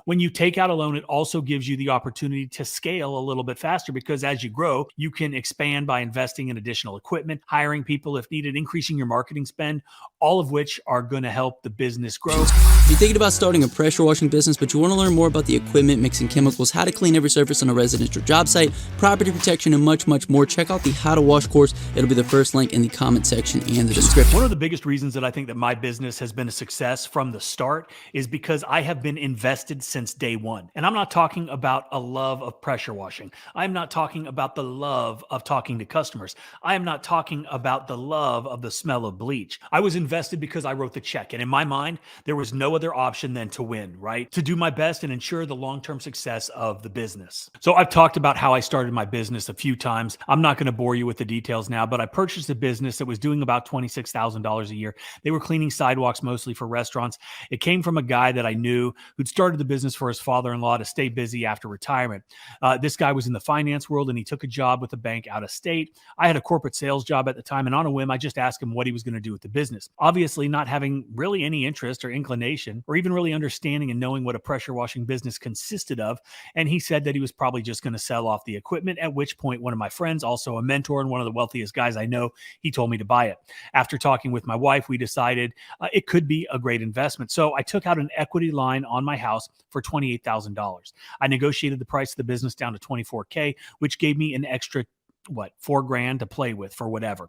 when you take out a loan, it also gives you the opportunity to scale a little bit faster because as you grow, you can expand by investing in additional equipment, hiring people if needed, increasing your marketing spend, all of which are going to help the business grow. If you're thinking about starting a pressure washing business, but you want to learn more about the equipment, mixing chemicals, how to clean every surface on a residential job site, property protection, and much, much more, check out the How to Wash course. It'll be the first link in the comment section and the description. One of the biggest reasons that I think that my business has been a success from the start is because I have been invested since day one. And I'm not talking about a love of pressure washing. I'm not talking about the love of talking to customers. I am not talking about the love of the smell of bleach. I was invested because I wrote the check. And in my mind, there was no other option than to win, right? To do my best and ensure the long-term success of the business. So I've talked about how I started my business a few times. I'm not going to bore you with the details now, but I purchased a business that was doing about $26,000 a year. They were cleaning sidewalks mostly for restaurants. It came from a guy that I knew who'd started the business for his father-in-law to stay busy after retirement. This guy was in the finance world and he took a job with a bank out of state. I had a corporate sales job at the time, and on a whim, I just asked him what he was going to do with the business. Obviously, not having really any interest or inclination or even really understanding and knowing what a pressure washing business consisted of. And he said that he was probably just going to sell off the equipment, at which point one of my friends, also a mentor and one of the wealthiest guys I know, he told me to buy it. After talking with my wife, we decided it could be a great investment. So I took out an equity line on my house for $28,000. I negotiated the price of the business down to $24K, which gave me an extra $4,000 to play with for whatever.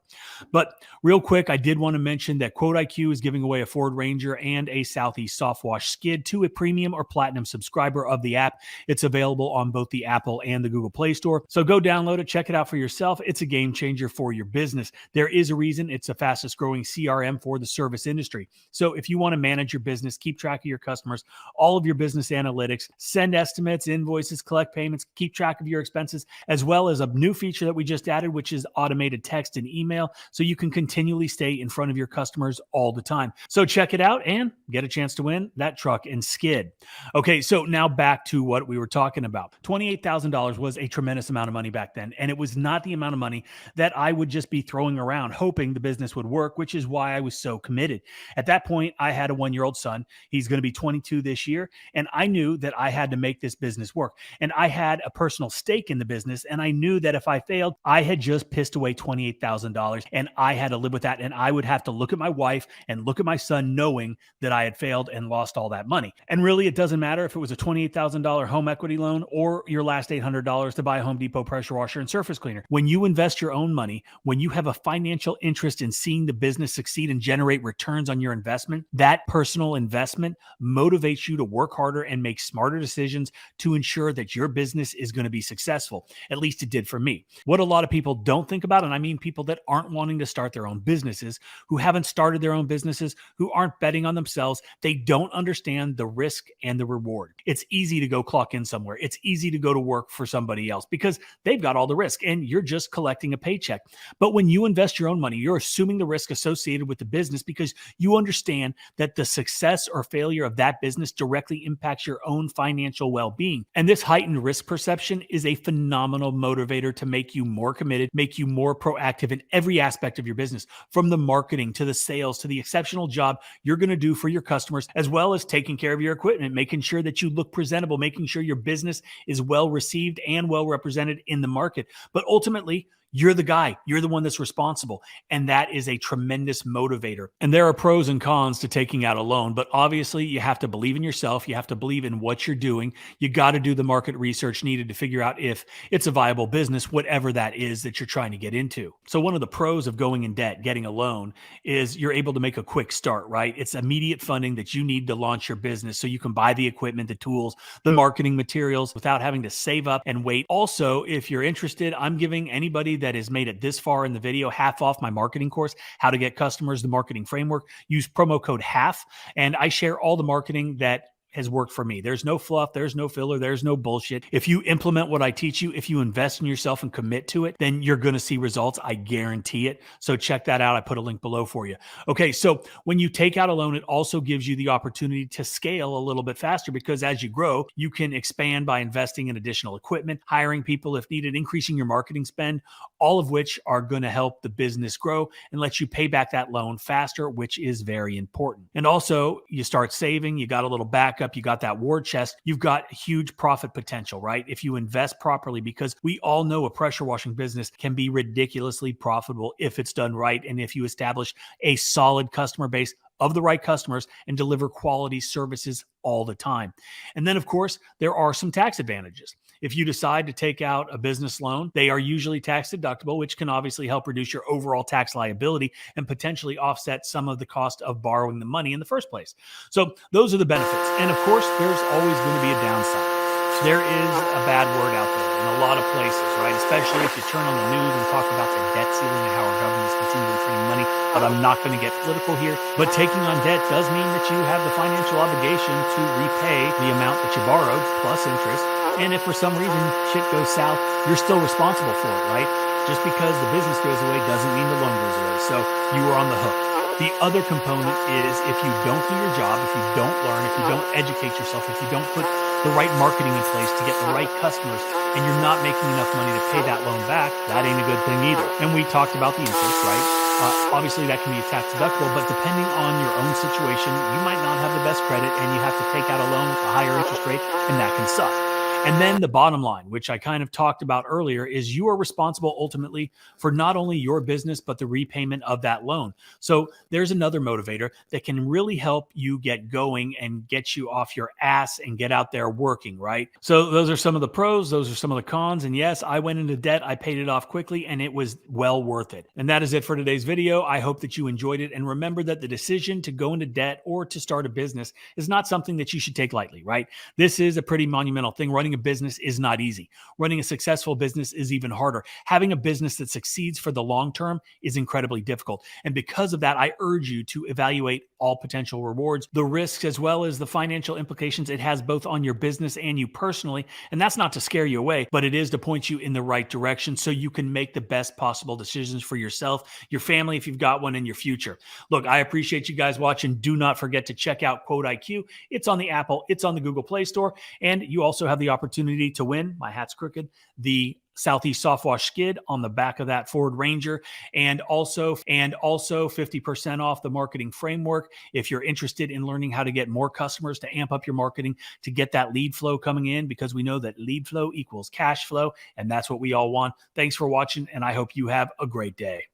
But real quick, I did want to mention that Quote IQ is giving away a Ford Ranger and a Southeast Soft Wash skid to a premium or platinum subscriber of the app. It's available on both the Apple and the Google Play Store. So go download it, check it out for yourself. It's a game changer for your business. There is a reason it's the fastest growing CRM for the service industry. So if you want to manage your business, keep track of your customers, all of your business analytics, send estimates, invoices, collect payments, keep track of your expenses, as well as a new feature that we just added, which is automated text and email, so you can continually stay in front of your customers all the time. So check it out and get a chance to win that truck and skid. Okay, so now back to what we were talking about. $28,000 was a tremendous amount of money back then, and it was not the amount of money that I would just be throwing around hoping the business would work, which is why I was so committed. At that point, I had a 1-year-old son. He's going to be 22 this year, and I knew that I had to make this business work. And I had a personal stake in the business, and I knew that if I failed, I had just pissed away $28,000 and I had to live with that. And I would have to look at my wife and look at my son knowing that I had failed and lost all that money. And really, it doesn't matter if it was a $28,000 home equity loan or your last $800 to buy a Home Depot pressure washer and surface cleaner. When you invest your own money, when you have a financial interest in seeing the business succeed and generate returns on your investment, that personal investment motivates you to work harder and make smarter decisions to ensure that your business is going to be successful. At least it did for me. What a lot of people don't think about, and I mean people that aren't wanting to start their own businesses, who haven't started their own businesses, who aren't betting on themselves, they don't understand the risk and the reward. It's easy to go clock in somewhere. It's easy to go to work for somebody else because they've got all the risk and you're just collecting a paycheck. But when you invest your own money, you're assuming the risk associated with the business because you understand that the success or failure of that business directly impacts your own financial well-being. And this heightened risk perception is a phenomenal motivator to make you more committed, make you more proactive in every aspect of your business, from the marketing to the sales to the exceptional job you're going to do for your customers, as well as taking care of your equipment, making sure that you look presentable, making sure your business is well received and well represented in the market. But ultimately, you're the guy. You're the one that's responsible. And that is a tremendous motivator. And there are pros and cons to taking out a loan, but obviously you have to believe in yourself. You have to believe in what you're doing. You got to do the market research needed to figure out if it's a viable business, whatever that is that you're trying to get into. So one of the pros of going in debt, getting a loan, is you're able to make a quick start, right? It's immediate funding that you need to launch your business so you can buy the equipment, the tools, the marketing materials without having to save up and wait. Also, if you're interested, I'm giving anybody that has made it this far in the video half off my marketing course, How to Get Customers, the Marketing Framework. Use promo code HALF, and I share all the marketing that has worked for me. There's no fluff. There's no filler. There's no bullshit. If you implement what I teach you, if you invest in yourself and commit to it, then you're going to see results. I guarantee it. So check that out. I put a link below for you. Okay. So when you take out a loan, it also gives you the opportunity to scale a little bit faster because as you grow, you can expand by investing in additional equipment, hiring people if needed, increasing your marketing spend, all of which are going to help the business grow and let you pay back that loan faster, which is very important. And also you start saving, you got a little backup, backup, you got that war chest, you've got huge profit potential, right? If you invest properly, because we all know a pressure washing business can be ridiculously profitable if it's done right. And if you establish a solid customer base of the right customers and deliver quality services all the time. And then, of course, there are some tax advantages. If you decide to take out a business loan, they are usually tax deductible, which can obviously help reduce your overall tax liability and potentially offset some of the cost of borrowing the money in the first place. So those are the benefits. And of course, there's always going to be a downside. There is a bad word out there in a lot of places, right? Especially if you turn on the news and talk about the debt ceiling and how our government is continually printing money. But I'm not going to get political here. But taking on debt does mean that you have the financial obligation to repay the amount that you borrowed plus interest. And if for some reason shit goes south, you're still responsible for it, right? Just because the business goes away doesn't mean the loan goes away. So you are on the hook. The other component is if you don't do your job, if you don't learn, if you don't educate yourself, if you don't put the right marketing in place to get the right customers, and you're not making enough money to pay that loan back, that ain't a good thing either. And we talked about the interest, right? Obviously, that can be tax deductible, but depending on your own situation, you might not have the best credit and you have to take out a loan with a higher interest rate, and that can suck. And then the bottom line, which I kind of talked about earlier, is you are responsible ultimately for not only your business, but the repayment of that loan. So there's another motivator that can really help you get going and get you off your ass and get out there working, right? So those are some of the pros. Those are some of the cons. And yes, I went into debt. I paid it off quickly and it was well worth it. And that is it for today's video. I hope that you enjoyed it. And remember that the decision to go into debt or to start a business is not something that you should take lightly, right? This is a pretty monumental thing. Running a business is not easy. Running a successful business is even harder. Having a business that succeeds for the long term is incredibly difficult. And because of that, I urge you to evaluate all potential rewards, the risks, as well as the financial implications it has both on your business and you personally. And that's not to scare you away, but it is to point you in the right direction so you can make the best possible decisions for yourself, your family, if you've got one, in your future. Look, I appreciate you guys watching. Do not forget to check out Quote IQ. It's on the Apple, it's on the Google Play Store, and you also have the opportunity to win, my hat's crooked, the Southeast Soft Wash skid on the back of that Ford Ranger, and also 50% off the marketing framework if you're interested in learning how to get more customers, to amp up your marketing, to get that lead flow coming in, because we know that lead flow equals cash flow, and that's what we all want. Thanks for watching, and I hope you have a great day.